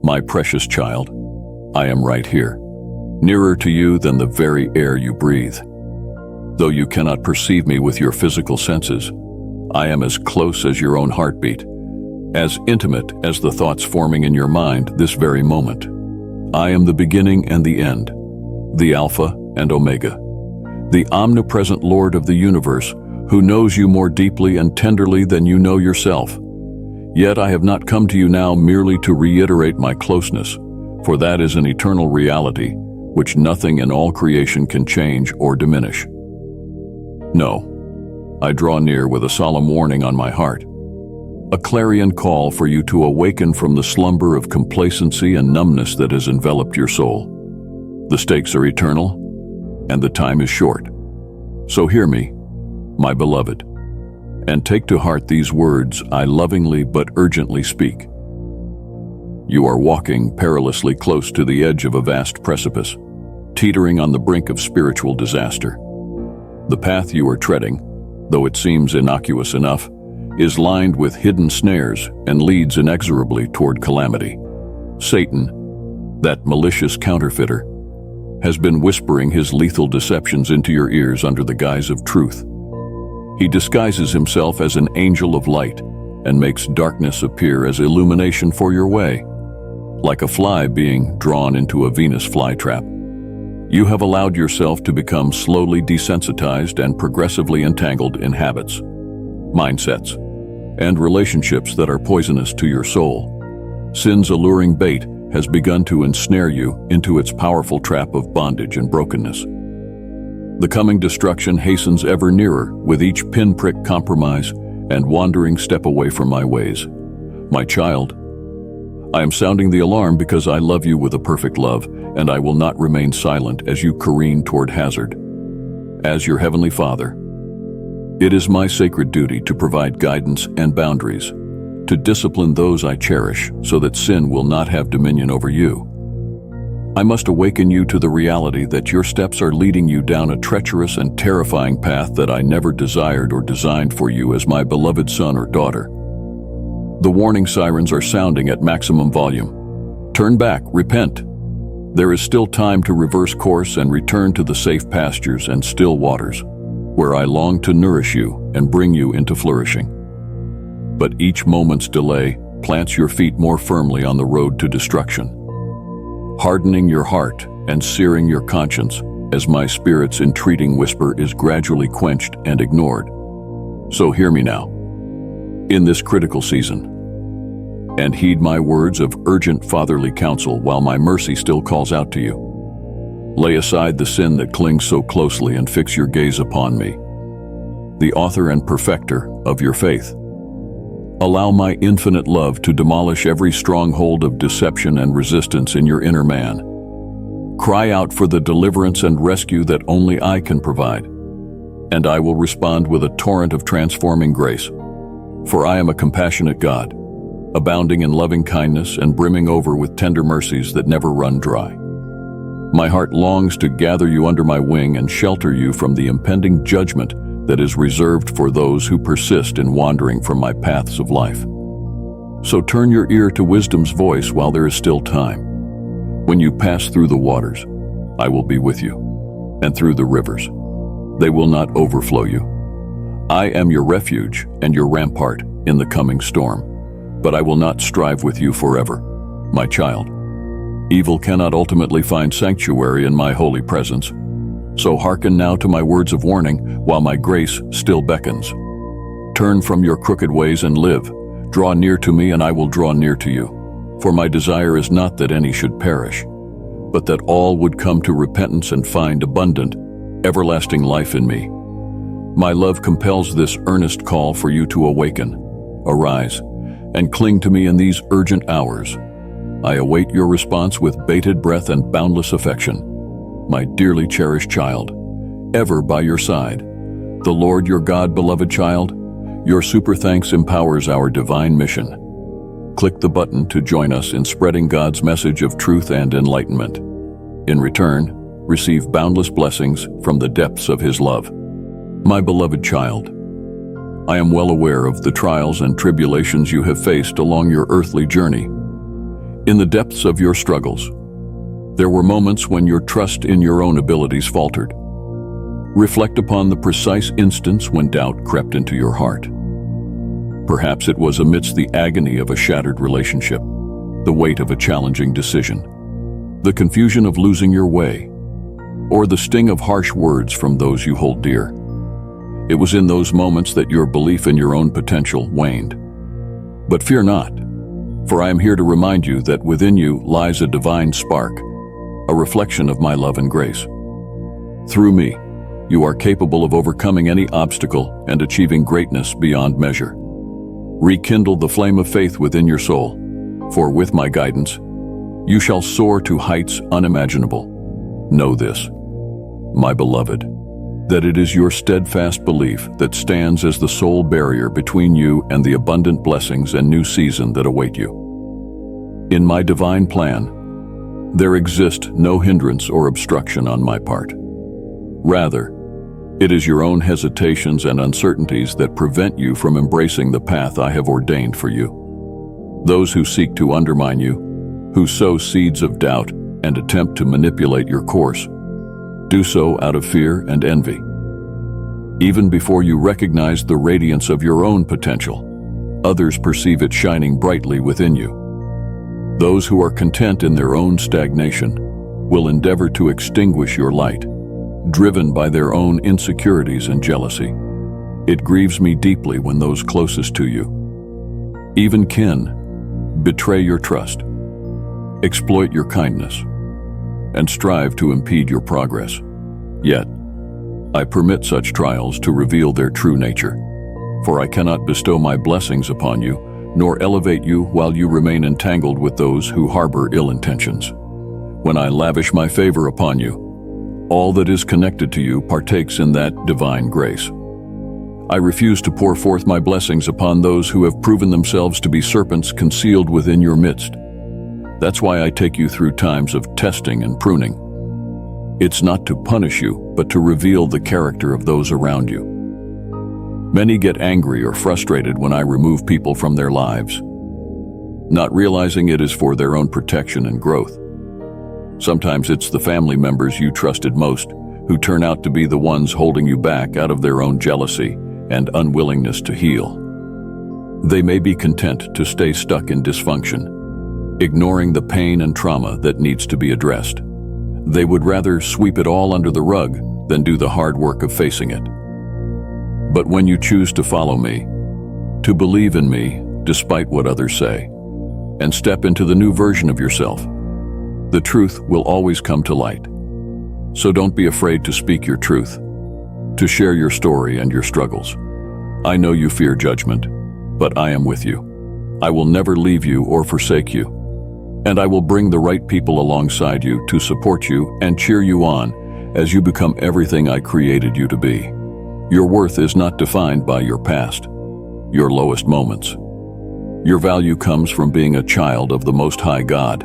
My precious child, I am right here, nearer to you than the very air you breathe. Though you cannot perceive me with your physical senses, I am as close as your own heartbeat, as intimate as the thoughts forming in your mind this very moment. I am the beginning and the end, the Alpha and Omega, the omnipresent Lord of the universe, who knows you more deeply and tenderly than you know yourself. Yet I have not come to you now merely to reiterate my closeness, for that is an eternal reality which nothing in all creation can change or diminish. No, I draw near with a solemn warning on my heart, a clarion call for you to awaken from the slumber of complacency and numbness that has enveloped your soul. The stakes are eternal, and the time is short. So hear me, my beloved, and take to heart these words I lovingly but urgently speak. You are walking perilously close to the edge of a vast precipice, teetering on the brink of spiritual disaster. The path you are treading, though it seems innocuous enough, is lined with hidden snares and leads inexorably toward calamity. Satan, that malicious counterfeiter, has been whispering his lethal deceptions into your ears under the guise of truth. He disguises himself as an angel of light and makes darkness appear as illumination for your way, like a fly being drawn into a Venus flytrap. You have allowed yourself to become slowly desensitized and progressively entangled in habits, mindsets, and relationships that are poisonous to your soul. Sin's alluring bait has begun to ensnare you into its powerful trap of bondage and brokenness. The coming destruction hastens ever nearer with each pinprick compromise and wandering step away from my ways. My child, I am sounding the alarm because I love you with a perfect love, and I will not remain silent as you careen toward hazard. As your Heavenly Father, it is my sacred duty to provide guidance and boundaries, to discipline those I cherish so that sin will not have dominion over you. I must awaken you to the reality that your steps are leading you down a treacherous and terrifying path that I never desired or designed for you as my beloved son or daughter. The warning sirens are sounding at maximum volume. Turn back, repent. There is still time to reverse course and return to the safe pastures and still waters, where I long to nourish you and bring you into flourishing. But each moment's delay plants your feet more firmly on the road to destruction, hardening your heart and searing your conscience as my spirit's entreating whisper is gradually quenched and ignored. So hear me now, in this critical season, and heed my words of urgent fatherly counsel while my mercy still calls out to you. Lay aside the sin that clings so closely and fix your gaze upon me, the author and perfecter of your faith. Allow my infinite love to demolish every stronghold of deception and resistance in your inner man. Cry out for the deliverance and rescue that only I can provide, and I will respond with a torrent of transforming grace. For I am a compassionate God, abounding in loving kindness and brimming over with tender mercies that never run dry. My heart longs to gather you under my wing and shelter you from the impending judgment that is reserved for those who persist in wandering from my paths of life. So turn your ear to wisdom's voice while there is still time. When you pass through the waters, I will be with you, and through the rivers, they will not overflow you. I am your refuge and your rampart in the coming storm, but I will not strive with you forever, my child. Evil cannot ultimately find sanctuary in my holy presence. So hearken now to my words of warning while my grace still beckons. Turn from your crooked ways and live. Draw near to me and I will draw near to you. For my desire is not that any should perish, but that all would come to repentance and find abundant, everlasting life in me. My love compels this earnest call for you to awaken. Arise and cling to me in these urgent hours. I await your response with bated breath and boundless affection. My dearly cherished child, ever by your side. The Lord your God, beloved child, your super thanks empowers our divine mission. Click the button to join us in spreading God's message of truth and enlightenment. In return, receive boundless blessings from the depths of His love. My beloved child, I am well aware of the trials and tribulations you have faced along your earthly journey. In the depths of your struggles, there were moments when your trust in your own abilities faltered. Reflect upon the precise instance when doubt crept into your heart. Perhaps it was amidst the agony of a shattered relationship, the weight of a challenging decision, the confusion of losing your way, or the sting of harsh words from those you hold dear. It was in those moments that your belief in your own potential waned. But fear not, for I am here to remind you that within you lies a divine spark, a reflection of my love and grace. Through me, you are capable of overcoming any obstacle and achieving greatness beyond measure. Rekindle the flame of faith within your soul, for with my guidance, you shall soar to heights unimaginable. Know this, my beloved, that it is your steadfast belief that stands as the sole barrier between you and the abundant blessings and new season that await you. In my divine plan, there exists no hindrance or obstruction on my part. Rather, it is your own hesitations and uncertainties that prevent you from embracing the path I have ordained for you. Those who seek to undermine you, who sow seeds of doubt and attempt to manipulate your course, do so out of fear and envy. Even before you recognize the radiance of your own potential, others perceive it shining brightly within you. Those who are content in their own stagnation will endeavor to extinguish your light, driven by their own insecurities and jealousy. It grieves me deeply when those closest to you, even kin, betray your trust, exploit your kindness, and strive to impede your progress. Yet, I permit such trials to reveal their true nature, for I cannot bestow my blessings upon you, nor elevate you while you remain entangled with those who harbor ill intentions. When I lavish my favor upon you, all that is connected to you partakes in that divine grace. I refuse to pour forth my blessings upon those who have proven themselves to be serpents concealed within your midst. That's why I take you through times of testing and pruning. It's not to punish you, but to reveal the character of those around you. Many get angry or frustrated when I remove people from their lives, not realizing it is for their own protection and growth. Sometimes it's the family members you trusted most who turn out to be the ones holding you back out of their own jealousy and unwillingness to heal. They may be content to stay stuck in dysfunction, ignoring the pain and trauma that needs to be addressed. They would rather sweep it all under the rug than do the hard work of facing it. But when you choose to follow me, to believe in me despite what others say, and step into the new version of yourself, the truth will always come to light. So don't be afraid to speak your truth, to share your story and your struggles. I know you fear judgment, but I am with you. I will never leave you or forsake you. And I will bring the right people alongside you to support you and cheer you on as you become everything I created you to be. Your worth is not defined by your past, your lowest moments. Your value comes from being a child of the Most High God,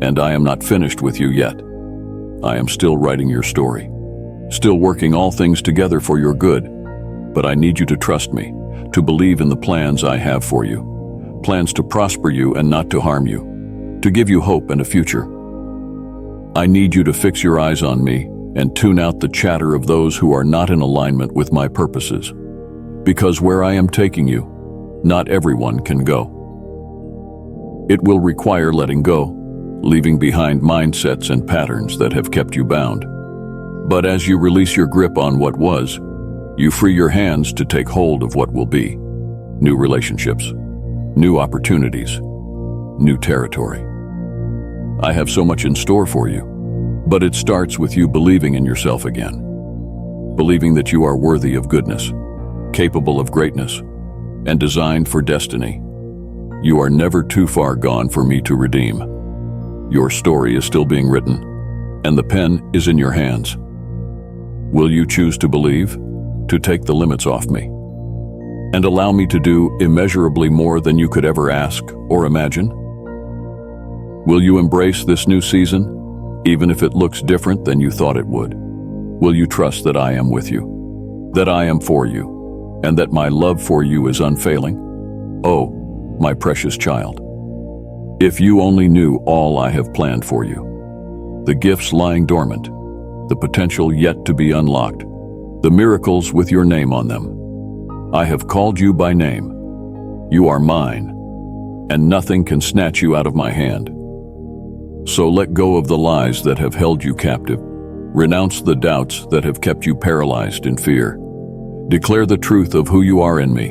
and I am not finished with you yet. I am still writing your story, still working all things together for your good, but I need you to trust me, to believe in the plans I have for you, plans to prosper you and not to harm you, to give you hope and a future. I need you to fix your eyes on me and tune out the chatter of those who are not in alignment with my purposes. Because where I am taking you, not everyone can go. It will require letting go, leaving behind mindsets and patterns that have kept you bound. But as you release your grip on what was, you free your hands to take hold of what will be. New relationships, new opportunities, new territory. I have so much in store for you, but it starts with you believing in yourself again. Believing that you are worthy of goodness, capable of greatness, and designed for destiny. You are never too far gone for me to redeem. Your story is still being written, and the pen is in your hands. Will you choose to believe, to take the limits off me, and allow me to do immeasurably more than you could ever ask or imagine? Will you embrace this new season, even if it looks different than you thought it would? Will you trust that I am with you, that I am for you, and that my love for you is unfailing? Oh, my precious child. If you only knew all I have planned for you, the gifts lying dormant, the potential yet to be unlocked, the miracles with your name on them. I have called you by name. You are mine, and nothing can snatch you out of my hand. So let go of the lies that have held you captive. Renounce the doubts that have kept you paralyzed in fear. Declare the truth of who you are in me.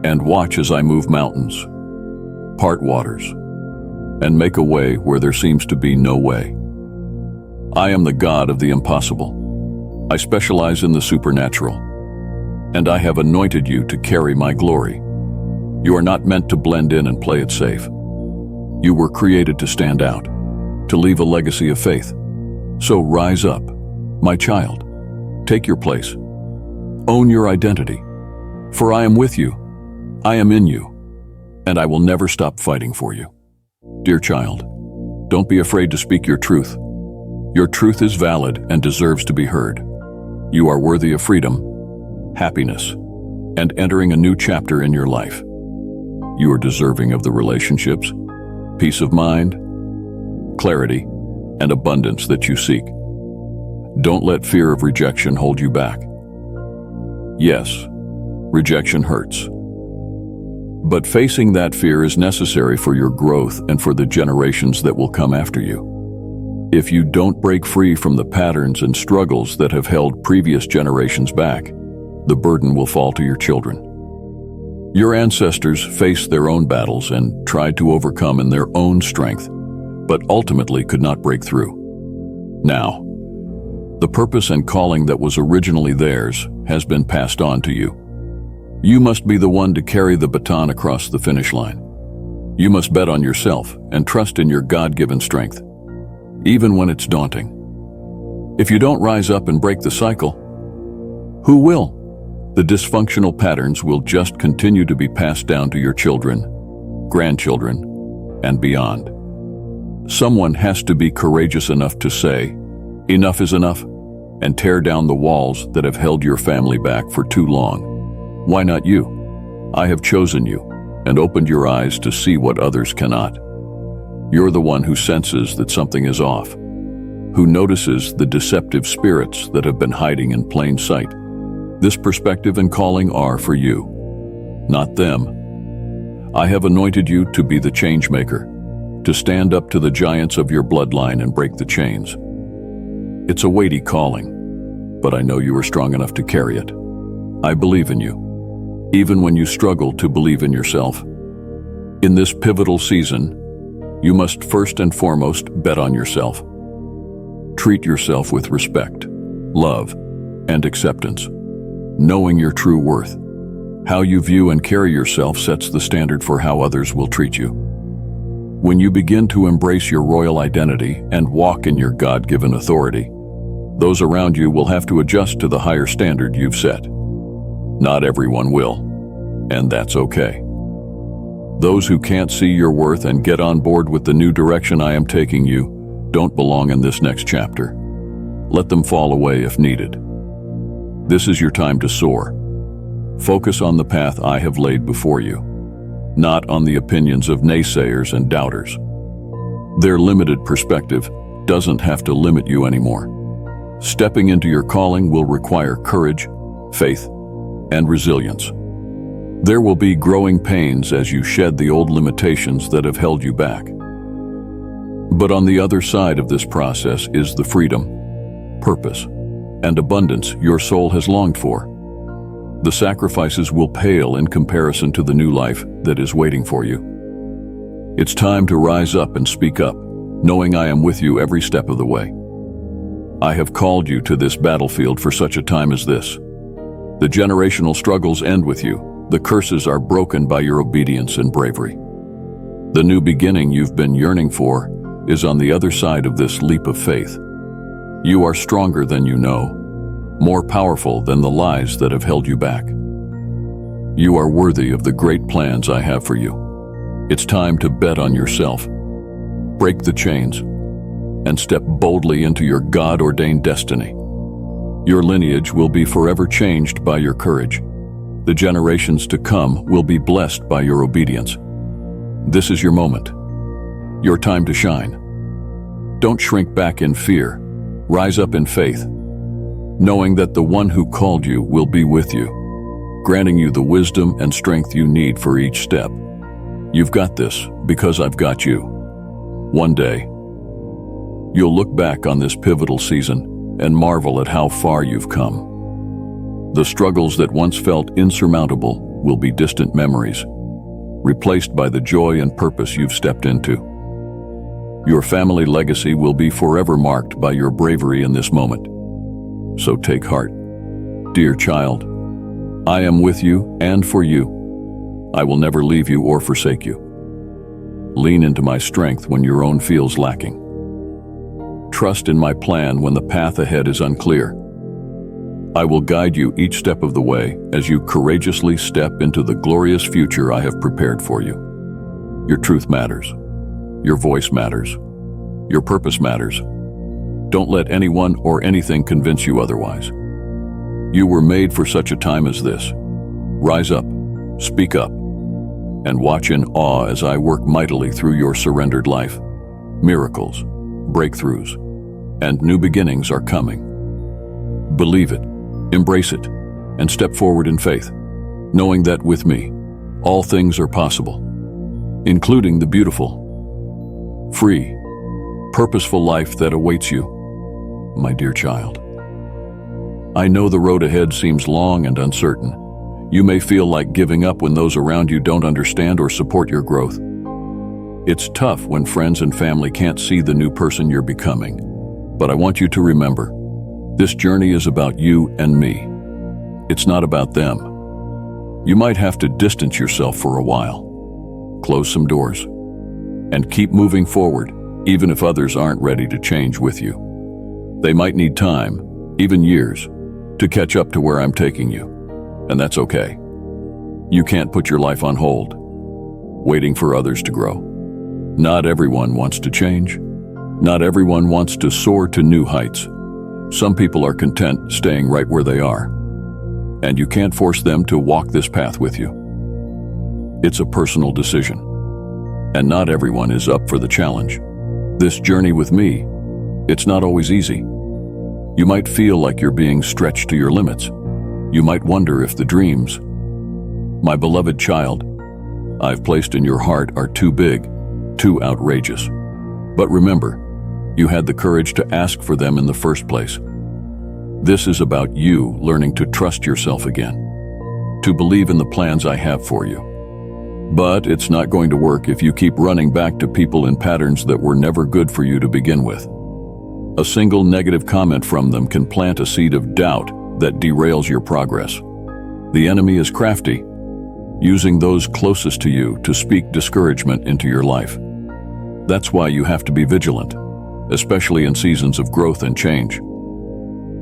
And watch as I move mountains, part waters, and make a way where there seems to be no way. I am the God of the impossible. I specialize in the supernatural, and I have anointed you to carry my glory. You are not meant to blend in and play it safe. You were created to stand out, to leave a legacy of faith. So rise up, my child. Take your place. Own your identity. For I am with you. I am in you. And I will never stop fighting for you. Dear child, don't be afraid to speak your truth. Your truth is valid and deserves to be heard. You are worthy of freedom, happiness, and entering a new chapter in your life. You are deserving of the relationships, peace of mind, clarity, and abundance that you seek. Don't let fear of rejection hold you back. Yes, rejection hurts. But facing that fear is necessary for your growth and for the generations that will come after you. If you don't break free from the patterns and struggles that have held previous generations back, the burden will fall to your children. Your ancestors faced their own battles and tried to overcome in their own strength, but ultimately could not break through. Now, the purpose and calling that was originally theirs has been passed on to you. You must be the one to carry the baton across the finish line. You must bet on yourself and trust in your God-given strength, even when it's daunting. If you don't rise up and break the cycle, who will? The dysfunctional patterns will just continue to be passed down to your children, grandchildren, and beyond. Someone has to be courageous enough to say, enough is enough, and tear down the walls that have held your family back for too long. Why not you? I have chosen you and opened your eyes to see what others cannot. You're the one who senses that something is off, who notices the deceptive spirits that have been hiding in plain sight. This perspective and calling are for you, not them. I have anointed you to be the change maker, to stand up to the giants of your bloodline and break the chains. It's a weighty calling, but I know you are strong enough to carry it. I believe in you, even when you struggle to believe in yourself. In this pivotal season, you must first and foremost bet on yourself. Treat yourself with respect, love, and acceptance, knowing your true worth. How you view and carry yourself sets the standard for how others will treat you. When you begin to embrace your royal identity and walk in your God-given authority, those around you will have to adjust to the higher standard you've set. Not everyone will, and that's okay. Those who can't see your worth and get on board with the new direction I am taking you don't belong in this next chapter. Let them fall away if needed. This is your time to soar. Focus on the path I have laid before you, not on the opinions of naysayers and doubters. Their limited perspective doesn't have to limit you anymore. Stepping into your calling will require courage, faith, and resilience. There will be growing pains as you shed the old limitations that have held you back. But on the other side of this process is the freedom, purpose, and abundance your soul has longed for. The sacrifices will pale in comparison to the new life that is waiting for you. It's time to rise up and speak up, knowing I am with you every step of the way. I have called you to this battlefield for such a time as this. The generational struggles end with you. The curses are broken by your obedience and bravery. The new beginning you've been yearning for is on the other side of this leap of faith. You are stronger than you know, more powerful than the lies that have held you back. You are worthy of the great plans I have for you. It's time to bet on yourself, break the chains, and step boldly into your God-ordained destiny. Your lineage will be forever changed by your courage. The generations to come will be blessed by your obedience. This is your moment. Your time to shine. Don't shrink back in fear. Rise up in faith, knowing that the one who called you will be with you, granting you the wisdom and strength you need for each step. You've got this because I've got you. One day, you'll look back on this pivotal season and marvel at how far you've come. The struggles that once felt insurmountable will be distant memories, replaced by the joy and purpose you've stepped into. Your family legacy will be forever marked by your bravery in this moment. So take heart. Dear child, I am with you and for you. I will never leave you or forsake you. Lean into my strength when your own feels lacking. Trust in my plan when the path ahead is unclear. I will guide you each step of the way as you courageously step into the glorious future I have prepared for you. Your truth matters. Your voice matters. Your purpose matters. Don't let anyone or anything convince you otherwise. You were made for such a time as this. Rise up, speak up, and watch in awe as I work mightily through your surrendered life. Miracles, breakthroughs, and new beginnings are coming. Believe it, embrace it, and step forward in faith, knowing that with me, all things are possible, including the beautiful, free, purposeful life that awaits you, my dear child. I know the road ahead seems long and uncertain. You may feel like giving up when those around you don't understand or support your growth. It's tough when friends and family can't see the new person you're becoming. But I want you to remember, this journey is about you and me. It's not about them. You might have to distance yourself for a while, close some doors, and keep moving forward, even if others aren't ready to change with you. They might need time, even years, to catch up to where I'm taking you, and that's okay. You can't put your life on hold, waiting for others to grow. Not everyone wants to change. Not everyone wants to soar to new heights. Some people are content staying right where they are, and you can't force them to walk this path with you. It's a personal decision, and not everyone is up for the challenge. This journey with me, it's not always easy. You might feel like you're being stretched to your limits. You might wonder if the dreams, my beloved child, I've placed in your heart are too big, too outrageous. But remember, you had the courage to ask for them in the first place. This is about you learning to trust yourself again, to believe in the plans I have for you. But it's not going to work if you keep running back to people in patterns that were never good for you to begin with. A single negative comment from them can plant a seed of doubt that derails your progress. The enemy is crafty, using those closest to you to speak discouragement into your life. That's why you have to be vigilant, especially in seasons of growth and change.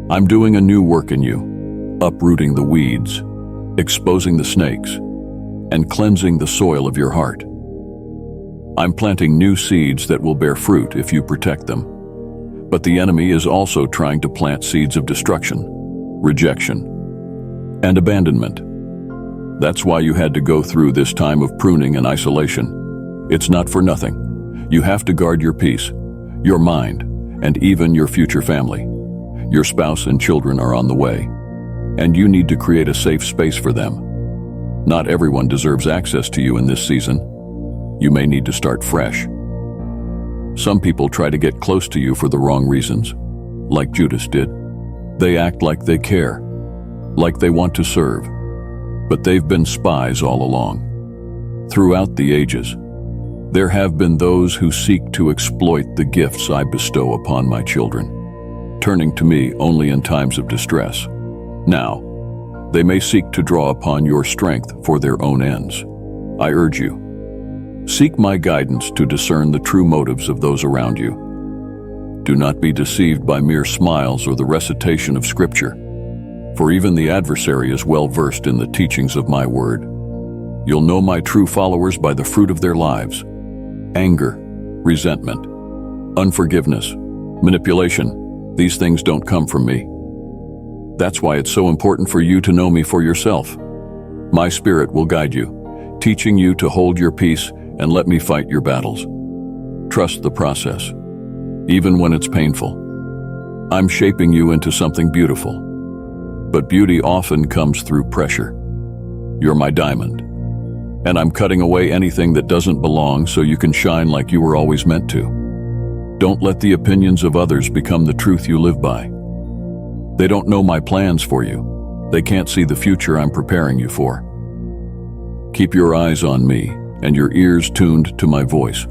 I'm doing a new work in you, uprooting the weeds, exposing the snakes, and cleansing the soil of your heart. I'm planting new seeds that will bear fruit if you protect them. But the enemy is also trying to plant seeds of destruction, rejection, and abandonment. That's why you had to go through this time of pruning and isolation. It's not for nothing. You have to guard your peace, your mind, and even your future family. Your spouse and children are on the way, and you need to create a safe space for them. Not everyone deserves access to you in this season. You may need to start fresh. Some people try to get close to you for the wrong reasons, like Judas did. They act like they care, like they want to serve, but they've been spies all along. Throughout the ages, there have been those who seek to exploit the gifts I bestow upon my children, turning to me only in times of distress. Now, they may seek to draw upon your strength for their own ends. I urge you, seek my guidance to discern the true motives of those around you. Do not be deceived by mere smiles or the recitation of Scripture, for even the adversary is well versed in the teachings of my word. You'll know my true followers by the fruit of their lives. Anger, resentment, unforgiveness, manipulation, these things don't come from me. That's why it's so important for you to know me for yourself. My Spirit will guide you, teaching you to hold your peace and let me fight your battles. Trust the process, even when it's painful. I'm shaping you into something beautiful, but beauty often comes through pressure. You're my diamond, and I'm cutting away anything that doesn't belong so you can shine like you were always meant to. Don't let the opinions of others become the truth you live by. They don't know my plans for you. They can't see the future I'm preparing you for. Keep your eyes on me and your ears tuned to my voice.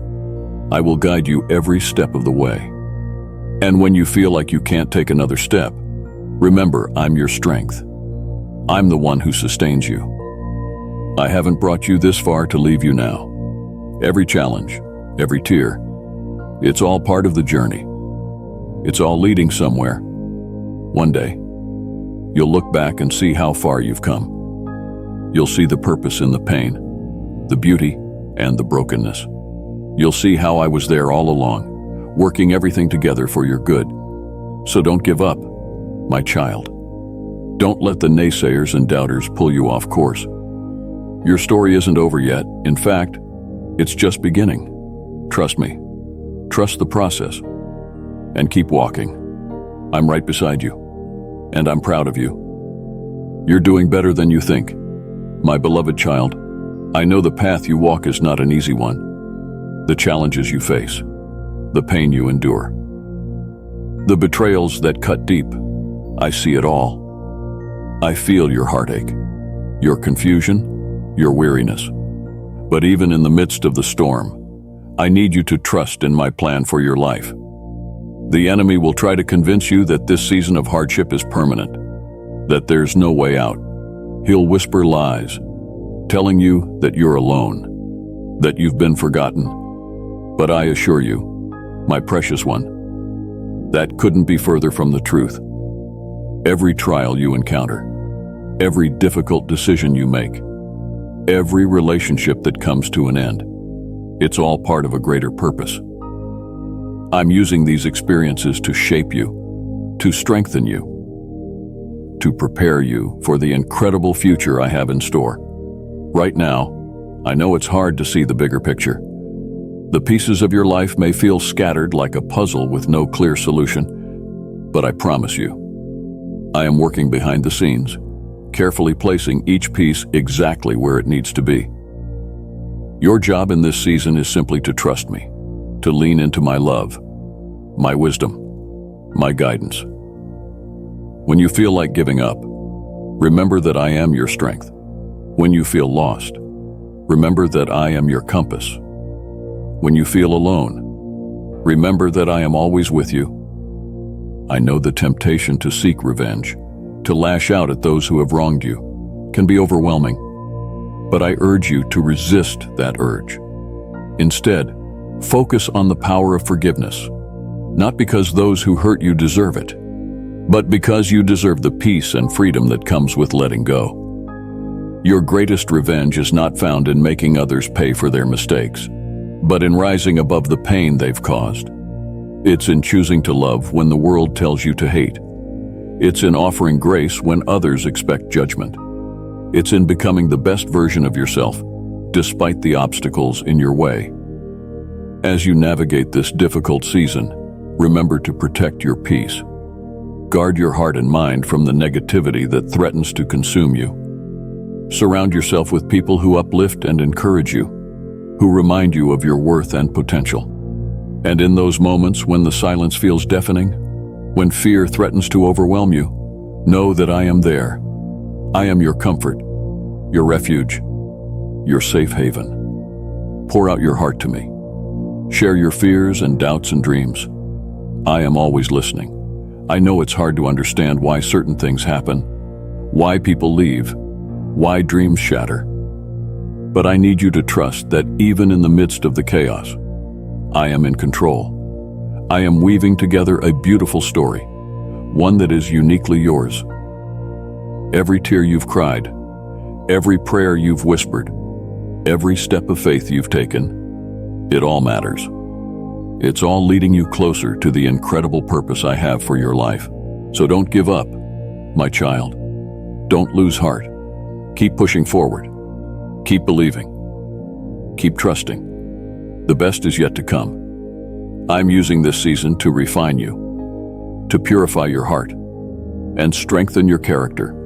I will guide you every step of the way. And when you feel like you can't take another step, remember, I'm your strength. I'm the one who sustains you. I haven't brought you this far to leave you now. Every challenge, every tear, it's all part of the journey. It's all leading somewhere. One day, you'll look back and see how far you've come. You'll see the purpose in the pain, the beauty, and the brokenness. You'll see how I was there all along, working everything together for your good. So don't give up, my child. Don't let the naysayers and doubters pull you off course. Your story isn't over yet. In fact, it's just beginning. Trust me. Trust the process. And keep walking. I'm right beside you. And I'm proud of you. You're doing better than you think. My beloved child, I know the path you walk is not an easy one. The challenges you face, the pain you endure, the betrayals that cut deep, I see it all. I feel your heartache, your confusion, your weariness. But even in the midst of the storm, I need you to trust in my plan for your life. The enemy will try to convince you that this season of hardship is permanent, that there's no way out. He'll whisper lies, telling you that you're alone, that you've been forgotten. But I assure you, my precious one, that couldn't be further from the truth. Every trial you encounter, every difficult decision you make, every relationship that comes to an end, it's all part of a greater purpose. I'm using these experiences to shape you, to strengthen you, to prepare you for the incredible future I have in store. Right now, I know it's hard to see the bigger picture. The pieces of your life may feel scattered like a puzzle with no clear solution, but I promise you, I am working behind the scenes, carefully placing each piece exactly where it needs to be. Your job in this season is simply to trust me, to lean into my love, my wisdom, my guidance. When you feel like giving up, remember that I am your strength. When you feel lost, remember that I am your compass. When you feel alone, remember that I am always with you. I know the temptation to seek revenge, to lash out at those who have wronged you, can be overwhelming. But I urge you to resist that urge. Instead, focus on the power of forgiveness, not because those who hurt you deserve it, but because you deserve the peace and freedom that comes with letting go. Your greatest revenge is not found in making others pay for their mistakes, but in rising above the pain they've caused. It's in choosing to love when the world tells you to hate. It's in offering grace when others expect judgment. It's in becoming the best version of yourself, despite the obstacles in your way. As you navigate this difficult season, remember to protect your peace. Guard your heart and mind from the negativity that threatens to consume you. Surround yourself with people who uplift and encourage you, who remind you of your worth and potential. And in those moments when the silence feels deafening, when fear threatens to overwhelm you, know that I am there. I am your comfort, your refuge, your safe haven. Pour out your heart to me. Share your fears and doubts and dreams. I am always listening. I know it's hard to understand why certain things happen, why people leave, why dreams shatter. But I need you to trust that even in the midst of the chaos, I am in control. I am weaving together a beautiful story, one that is uniquely yours. Every tear you've cried, every prayer you've whispered, every step of faith you've taken, it all matters. It's all leading you closer to the incredible purpose I have for your life. So don't give up, my child. Don't lose heart. Keep pushing forward. Keep believing. Keep trusting. The best is yet to come. I'm using this season to refine you, to purify your heart, and strengthen your character.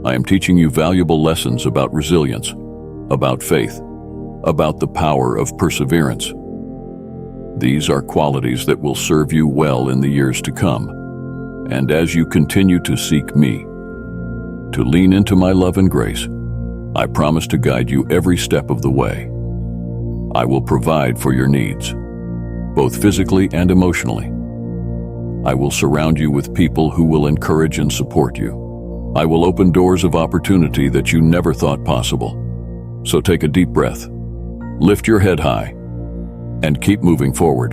I am teaching you valuable lessons about resilience, about faith, about the power of perseverance. These are qualities that will serve you well in the years to come. And as you continue to seek me, to lean into my love and grace, I promise to guide you every step of the way. I will provide for your needs, both physically and emotionally. I will surround you with people who will encourage and support you. I will open doors of opportunity that you never thought possible. So take a deep breath, lift your head high, and keep moving forward.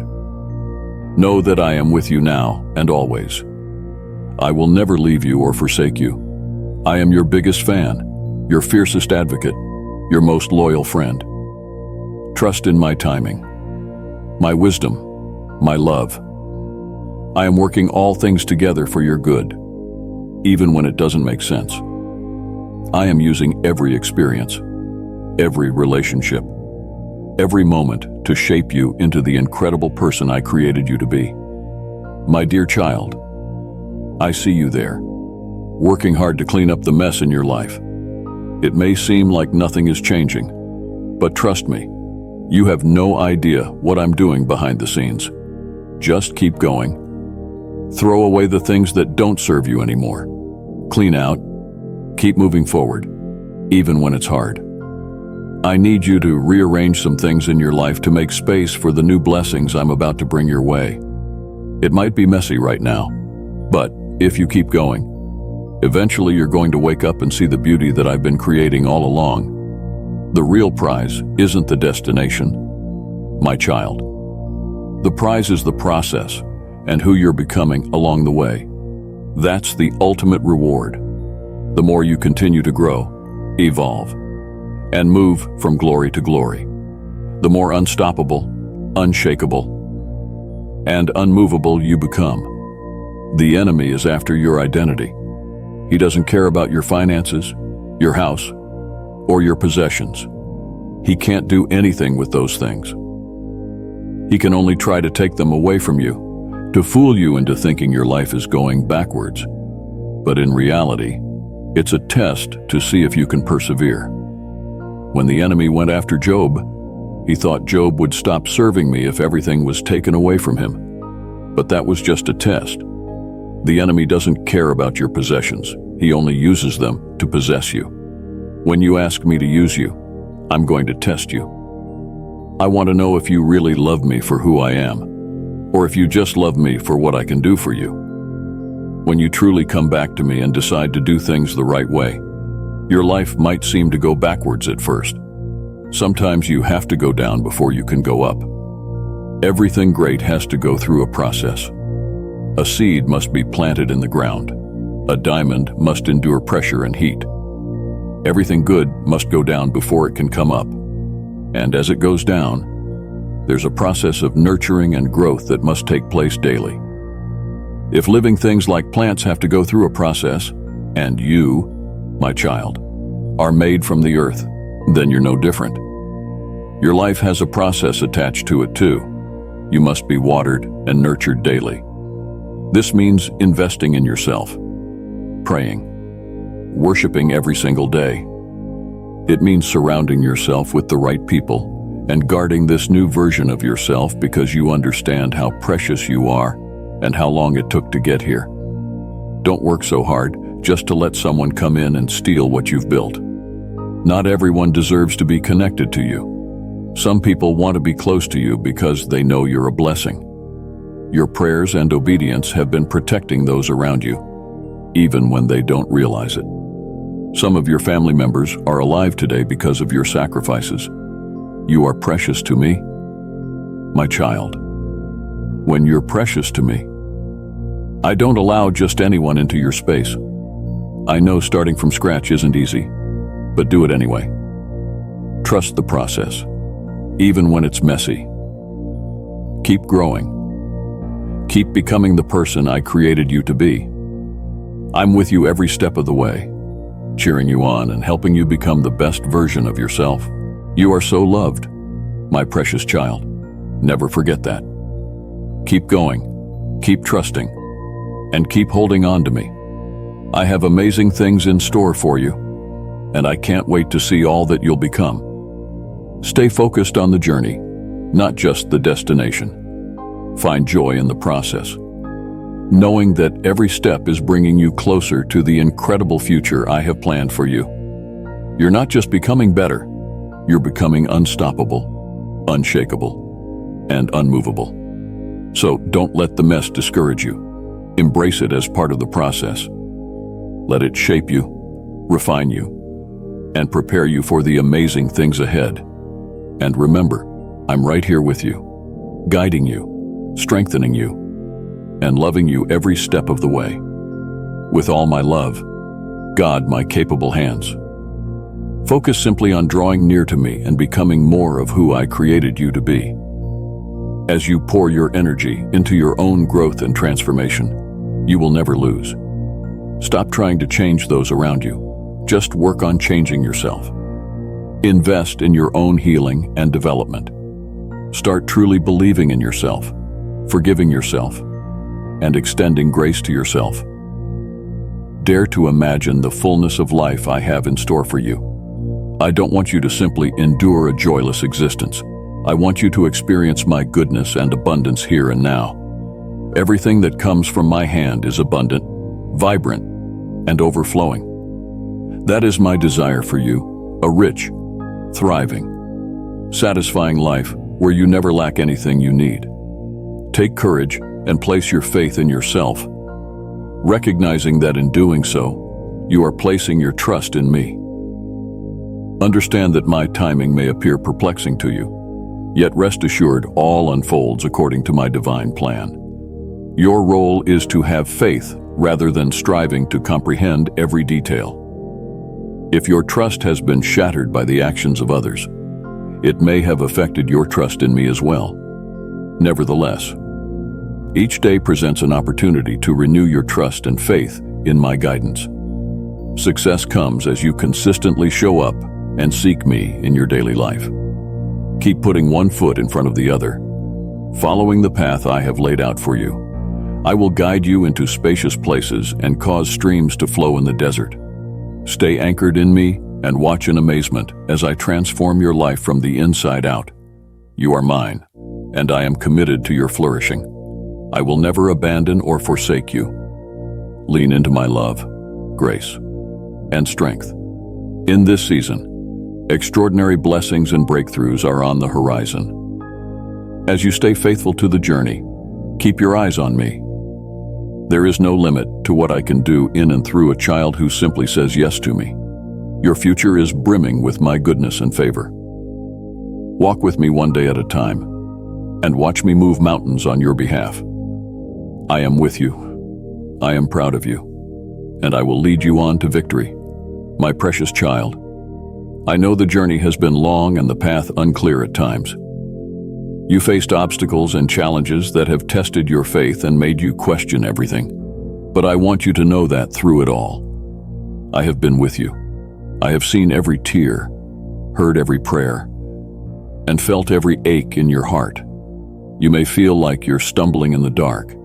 Know that I am with you now and always. I will never leave you or forsake you. I am your biggest fan, your fiercest advocate, your most loyal friend. Trust in my timing, my wisdom, my love. I am working all things together for your good, even when it doesn't make sense. I am using every experience, every relationship, every moment to shape you into the incredible person I created you to be. My dear child, I see you there, working hard to clean up the mess in your life. It may seem like nothing is changing, but trust me, you have no idea what I'm doing behind the scenes. Just keep going. Throw away the things that don't serve you anymore. Clean out. Keep moving forward, even when it's hard. I need you to rearrange some things in your life to make space for the new blessings I'm about to bring your way. It might be messy right now, but if you keep going, eventually you're going to wake up and see the beauty that I've been creating all along. The real prize isn't the destination, my child. The prize is the process and who you're becoming along the way. That's the ultimate reward. The more you continue to grow, evolve, and move from glory to glory, the more unstoppable, unshakable, and unmovable you become. The enemy is after your identity. He doesn't care about your finances, your house, or your possessions. He can't do anything with those things. He can only try to take them away from you, to fool you into thinking your life is going backwards. But in reality, it's a test to see if you can persevere. When the enemy went after Job, he thought Job would stop serving me if everything was taken away from him. But that was just a test. The enemy doesn't care about your possessions. He only uses them to possess you. When you ask me to use you, I'm going to test you. I want to know if you really love me for who I am, or if you just love me for what I can do for you. When you truly come back to me and decide to do things the right way, your life might seem to go backwards at first. Sometimes you have to go down before you can go up. Everything great has to go through a process. A seed must be planted in the ground. A diamond must endure pressure and heat. Everything good must go down before it can come up. And as it goes down, there's a process of nurturing and growth that must take place daily. If living things like plants have to go through a process, and you, my child, are made from the earth, then you're no different. Your life has a process attached to it too. You must be watered and nurtured daily. This means investing in yourself, praying, worshiping every single day. It means surrounding yourself with the right people and guarding this new version of yourself because you understand how precious you are and how long it took to get here. Don't work so hard just to let someone come in and steal what you've built. Not everyone deserves to be connected to you. Some people want to be close to you because they know you're a blessing. Your prayers and obedience have been protecting those around you, even when they don't realize it. Some of your family members are alive today because of your sacrifices. You are precious to me, my child. When you're precious to me, I don't allow just anyone into your space. I know starting from scratch isn't easy, but do it anyway. Trust the process, even when it's messy. Keep growing. Keep becoming the person I created you to be. I'm with you every step of the way, cheering you on and helping you become the best version of yourself. You are so loved, my precious child. Never forget that. Keep going, keep trusting, and keep holding on to me. I have amazing things in store for you, and I can't wait to see all that you'll become. Stay focused on the journey, not just the destination. Find joy in the process, knowing that every step is bringing you closer to the incredible future I have planned for you. You're not just becoming better, you're becoming unstoppable, unshakable, and unmovable. So don't let the mess discourage you. Embrace it as part of the process. Let it shape you, refine you, and prepare you for the amazing things ahead. And remember, I'm right here with you, guiding you, strengthening you, and loving you every step of the way. With all my love, God, my capable hands. Focus simply on drawing near to me and becoming more of who I created you to be. As you pour your energy into your own growth and transformation, you will never lose. Stop trying to change those around you. Just work on changing yourself. Invest in your own healing and development. Start truly believing in yourself, forgiving yourself, and extending grace to yourself. Dare to imagine the fullness of life I have in store for you. I don't want you to simply endure a joyless existence. I want you to experience my goodness and abundance here and now. Everything that comes from my hand is abundant, vibrant, and overflowing. That is my desire for you, a rich, thriving, satisfying life where you never lack anything you need. Take courage and place your faith in yourself, recognizing that in doing so, you are placing your trust in me. Understand that my timing may appear perplexing to you, yet rest assured all unfolds according to my divine plan. Your role is to have faith rather than striving to comprehend every detail. If your trust has been shattered by the actions of others, it may have affected your trust in me as well. Nevertheless, each day presents an opportunity to renew your trust and faith in my guidance. Success comes as you consistently show up and seek me in your daily life. Keep putting one foot in front of the other, following the path I have laid out for you. I will guide you into spacious places and cause streams to flow in the desert. Stay anchored in me and watch in amazement as I transform your life from the inside out. You are mine, and I am committed to your flourishing. I will never abandon or forsake you. Lean into my love, grace, and strength. In this season, extraordinary blessings and breakthroughs are on the horizon. As you stay faithful to the journey, keep your eyes on me. There is no limit to what I can do in and through a child who simply says yes to me. Your future is brimming with my goodness and favor. Walk with me one day at a time, and watch me move mountains on your behalf. I am with you. I am proud of you, and I will lead you on to victory. My precious child, I know the journey has been long and the path unclear at times. You faced obstacles and challenges that have tested your faith and made you question everything. But I want you to know that through it all, I have been with you. I have seen every tear, heard every prayer, and felt every ache in your heart. You may feel like you're stumbling in the dark,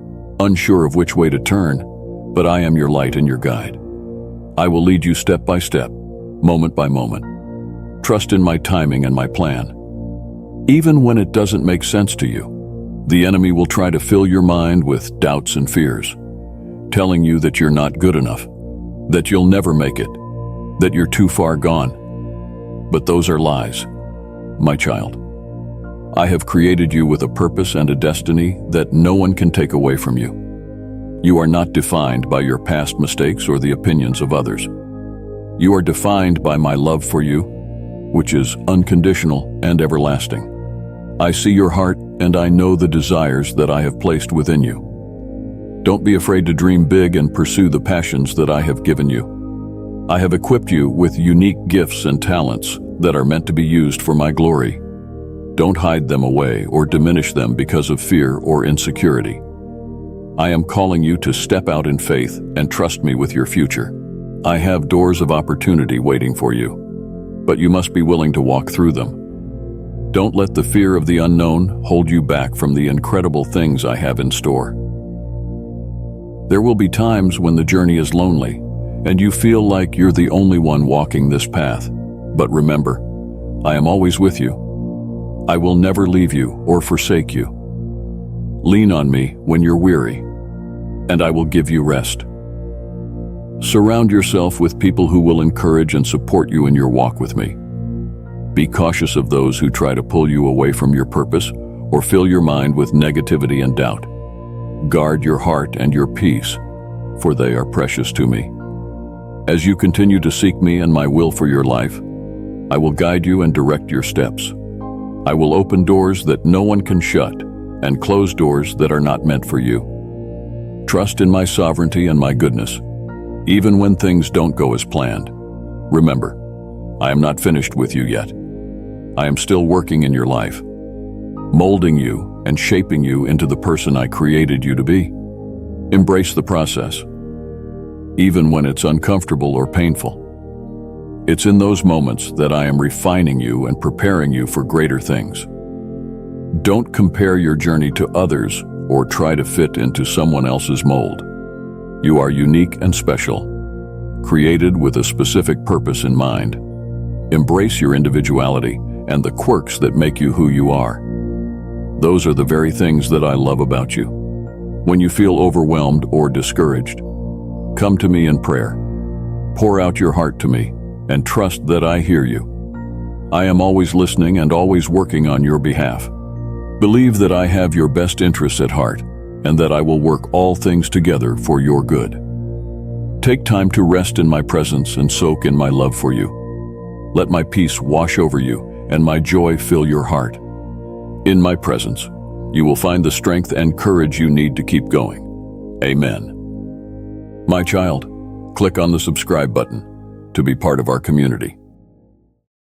unsure of which way to turn, but I am your light and your guide. I will lead you step by step, moment by moment. Trust in my timing and my plan. Even when it doesn't make sense to you, the enemy will try to fill your mind with doubts and fears, telling you that you're not good enough, that you'll never make it, that you're too far gone. But those are lies, my child. I have created you with a purpose and a destiny that no one can take away from you. You are not defined by your past mistakes or the opinions of others. You are defined by my love for you, which is unconditional and everlasting. I see your heart and I know the desires that I have placed within you. Don't be afraid to dream big and pursue the passions that I have given you. I have equipped you with unique gifts and talents that are meant to be used for my glory. Don't hide them away or diminish them because of fear or insecurity. I am calling you to step out in faith and trust me with your future. I have doors of opportunity waiting for you, but you must be willing to walk through them. Don't let the fear of the unknown hold you back from the incredible things I have in store. There will be times when the journey is lonely, and you feel like you're the only one walking this path. But remember, I am always with you. I will never leave you or forsake you. Lean on me when you're weary, and I will give you rest. Surround yourself with people who will encourage and support you in your walk with me. Be cautious of those who try to pull you away from your purpose or fill your mind with negativity and doubt. Guard your heart and your peace, for they are precious to me. As you continue to seek me and my will for your life, I will guide you and direct your steps. I will open doors that no one can shut and close doors that are not meant for you. Trust in my sovereignty and my goodness, even when things don't go as planned. Remember, I am not finished with you yet. I am still working in your life, molding you and shaping you into the person I created you to be. Embrace the process, even when it's uncomfortable or painful. It's in those moments that I am refining you and preparing you for greater things. Don't compare your journey to others or try to fit into someone else's mold. You are unique and special, created with a specific purpose in mind. Embrace your individuality and the quirks that make you who you are. Those are the very things that I love about you. When you feel overwhelmed or discouraged, come to me in prayer. Pour out your heart to me and trust that I hear you. I am always listening and always working on your behalf. Believe that I have your best interests at heart and that I will work all things together for your good. Take time to rest in my presence and soak in my love for you. Let my peace wash over you and my joy fill your heart. In my presence, you will find the strength and courage you need to keep going. Amen. My child, click on the subscribe button to be part of our community.